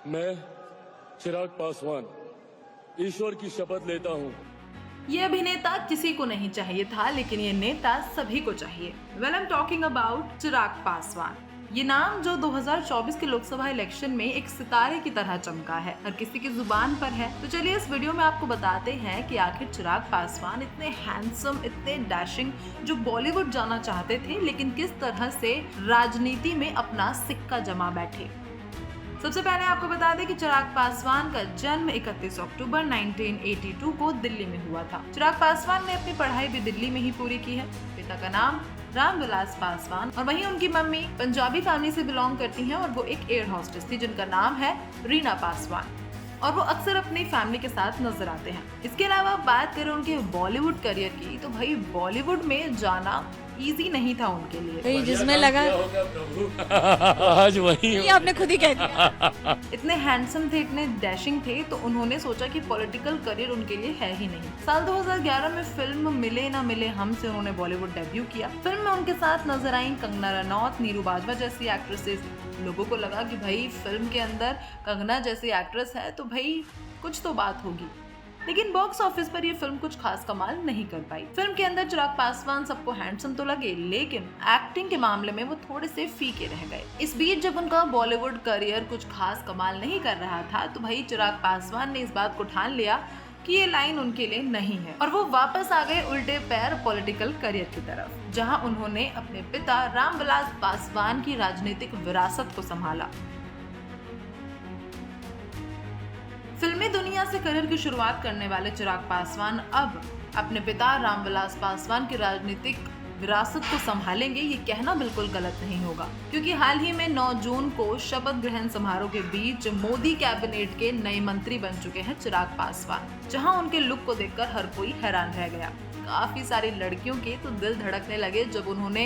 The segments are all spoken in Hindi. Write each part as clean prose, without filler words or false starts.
मैं चिराग पासवान ईश्वर की शपथ लेता हूँ। ये अभिनेता किसी को नहीं चाहिए था, लेकिन ये नेता सभी को चाहिए। Well I am talking about Chirag Paswan. ये नाम जो 2024 के लोकसभा इलेक्शन में एक सितारे की तरह चमका है, हर किसी की जुबान पर है। तो चलिए इस वीडियो में आपको बताते हैं कि आखिर चिराग पासवान इतने हैंडसम, इतने डैशिंग, जो बॉलीवुड जाना चाहते थे, लेकिन किस तरह से राजनीति में अपना सिक्का जमा बैठे। सबसे पहले आपको बता दें कि चिराग पासवान का जन्म 31 अक्टूबर 1982 को दिल्ली में हुआ था। चिराग पासवान ने अपनी पढ़ाई भी दिल्ली में ही पूरी की है। पिता का नाम रामविलास पासवान और वहीं उनकी मम्मी पंजाबी फैमिली से बिलोंग करती हैं और वो एक एयर होस्टेस थी जिनका नाम है रीना पासवान, और वो अक्सर अपनी फैमिली के साथ नजर आते हैं। इसके अलावा बात करें उनके बॉलीवुड करियर की, तो भाई बॉलीवुड में जाना इजी नहीं था उनके लिए। जिसमें लगा आज वही ये आपने खुद ही कह दिया। इतने हैंडसम थे, इतने डैशिंग थे, तो उन्होंने सोचा कि पॉलिटिकल करियर उनके लिए है ही नहीं। साल 2011 में फिल्म मिले ना मिले हम से उन्होंने बॉलीवुड डेब्यू किया। फिल्म में उनके साथ नजर आई कंगना रनौत, नीरू बाजवा जैसी एक्ट्रेसेस। लोगों को लगा कि भाई फिल्म के अंदर कंगना जैसी एक्ट्रेस है तो भाई कुछ तो बात होगी, लेकिन बॉक्स ऑफिस पर ये फिल्म कुछ खास कमाल नहीं कर पाई। फिल्म के अंदर चिराग पासवान सबको हैंडसम तो लगे, लेकिन एक्टिंग के मामले में वो थोड़े से फीके रह गए। इस बीच जब उनका बॉलीवुड करियर कुछ खास कमाल नहीं कर रहा था, तो भाई चिराग पासवान ने इस बात को ठान लिया कि ये लाइन उनके लिए नहीं है, और वो वापस आ गए उल्टे पैर पॉलिटिकल करियर की तरफ, जहां उन्होंने अपने पिता रामविलास पासवान की राजनीतिक विरासत को संभाला। फिल्मी दुनिया से करियर की शुरुआत करने वाले चिराग पासवान अब अपने पिता रामविलास पासवान की राजनीतिक विरासत को संभालेंगे, ये कहना बिल्कुल गलत नहीं होगा, क्योंकि हाल ही में 9 जून को शपथ ग्रहण समारोह के बीच मोदी कैबिनेट के नए मंत्री बन चुके हैं चिराग पासवान, जहां उनके लुक को देखकर हर कोई हैरान रह गया। काफी सारी लड़कियों के तो दिल धड़कने लगे जब उन्होंने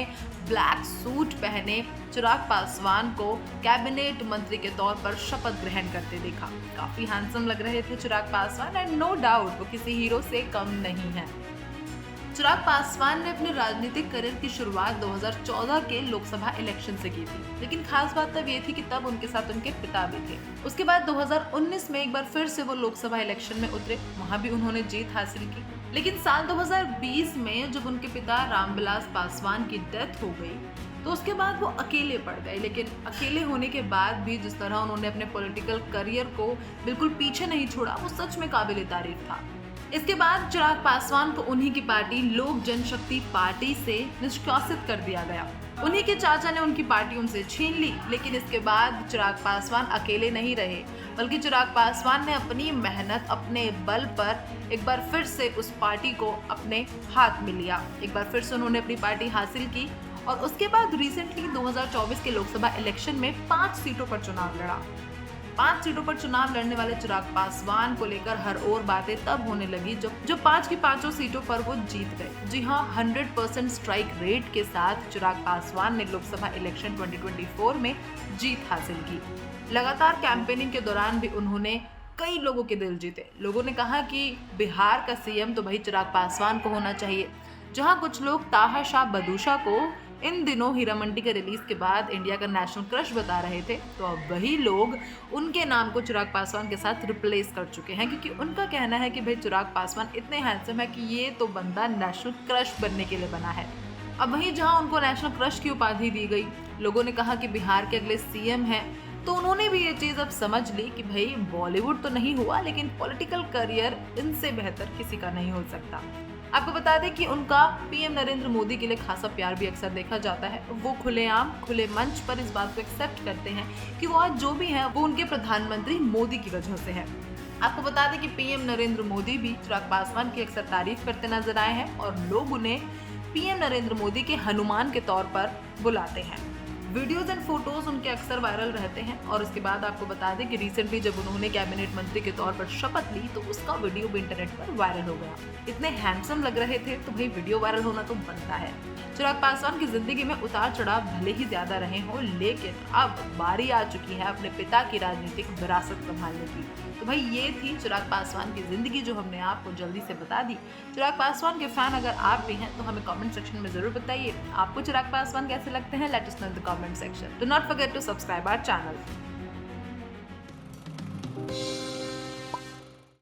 ब्लैक सूट पहने चिराग पासवान को कैबिनेट मंत्री के तौर पर शपथ ग्रहण करते देखा। काफी हैंडसम लग रहे थे Chirag Paswan, and no doubt वो किसी हीरो से कम नहीं है। चिराग पासवान ने अपने राजनीतिक करियर की शुरुआत 2014 के लोकसभा इलेक्शन से की थी, लेकिन खास बात तब ये थी कि तब उनके साथ उनके पिता भी थे। उसके बाद 2019 में एक बार फिर से वो लोकसभा इलेक्शन में उतरे, वहां भी उन्होंने जीत हासिल की। लेकिन साल 2020 में जब उनके पिता रामविलास पासवान की डेथ हो गई, तो उसके बाद वो अकेले पड़ गए। लेकिन अकेले होने के बाद भी जिस तरह उन्होंने अपने पॉलिटिकल करियर को बिल्कुल पीछे नहीं छोड़ा, वो सच में काबिल तारीफ था। इसके बाद चिराग पासवान को उन्हीं की पार्टी लोक जनशक्ति पार्टी से निष्कासित कर दिया गया। उन्हीं के चाचा ने उनकी पार्टी उनसे छीन ली। लेकिन इसके बाद चिराग पासवान अकेले नहीं रहे, बल्कि चिराग पासवान ने अपनी मेहनत, अपने बल पर एक बार फिर से उस पार्टी को अपने हाथ में लिया। एक बार फिर से उन्होंने अपनी पार्टी हासिल की, और उसके बाद रिसेंटली 2024 के लोकसभा इलेक्शन में 5 सीटों पर चुनाव लड़ा। 5 सीटों पर चुनाव लड़ने वाले चिराग पासवान को लेकर हर ओर बातें तब होने लगी जब 5 की 5 सीटों पर वो जीत गए। जी हाँ, 100% स्ट्राइक रेट के साथ चिराग पासवान ने लोकसभा इलेक्शन 2024 में जीत हासिल की। लगातार कैंपेनिंग के दौरान भी उन्होंने कई लोगों के दिल जीते। लोगों ने कहा कि बिहार का सीएम तो भाई चिराग पासवान को होना चाहिए। जहां कुछ लोग ताहा शाह बदूशा को इन दिनों हीरा मंडी के रिलीज के बाद इंडिया का नेशनल क्रश बता रहे थे, तो अब वही लोग उनके नाम को चिराग पासवान के साथ रिप्लेस कर चुके हैं, क्योंकि उनका कहना है कि भाई चिराग पासवान इतने हैंडसम है कि ये तो बंदा नेशनल क्रश बनने के लिए बना है। अब वहीं जहां उनको नेशनल क्रश की उपाधि दी गई, लोगों ने कहा कि बिहार के अगले सीएम हैं, तो उन्होंने भी ये चीज़ अब समझ ली कि भाई बॉलीवुड तो नहीं हुआ, लेकिन पॉलिटिकल करियर इनसे बेहतर किसी का नहीं हो सकता। आपको बता दें कि उनका पीएम नरेंद्र मोदी के लिए खासा प्यार भी अक्सर देखा जाता है। वो खुलेआम, खुले मंच पर इस बात को एक्सेप्ट करते हैं कि वो आज जो भी है वो उनके प्रधानमंत्री मोदी की वजह से है। आपको बता दें कि पीएम नरेंद्र मोदी भी चिराग पासवान की अक्सर तारीफ करते नजर आए हैं, और लोग उन्हें पीएम नरेंद्र मोदी के हनुमान के तौर पर बुलाते हैं। वीडियोज एंड फोटोज उनके अक्सर वायरल रहते हैं। और उसके बाद आपको बता दें कि रिसेंटली जब उन्होंने कैबिनेट मंत्री के तौर पर शपथ ली, तो उसका वीडियो भी इंटरनेट पर वायरल हो गया। इतने हैंडसम लग रहे थे, तो भाई वीडियो वायरल होना तो बनता है। चिराग पासवान की जिंदगी में उतार चढ़ाव भले ही ज्यादा रहे हों, लेकिन अब बारी आ चुकी है अपने पिता की राजनीतिक विरासत संभालने की। तो भाई ये थी चिराग पासवान की जिंदगी, जो हमने आपको जल्दी से बता दी। चिराग पासवान के फैन अगर आप भी हैं तो हमें कमेंट सेक्शन में जरूर बताइए आपको चिराग पासवान कैसे लगते हैं। Let us know in the comment section. Do not forget to subscribe our channel.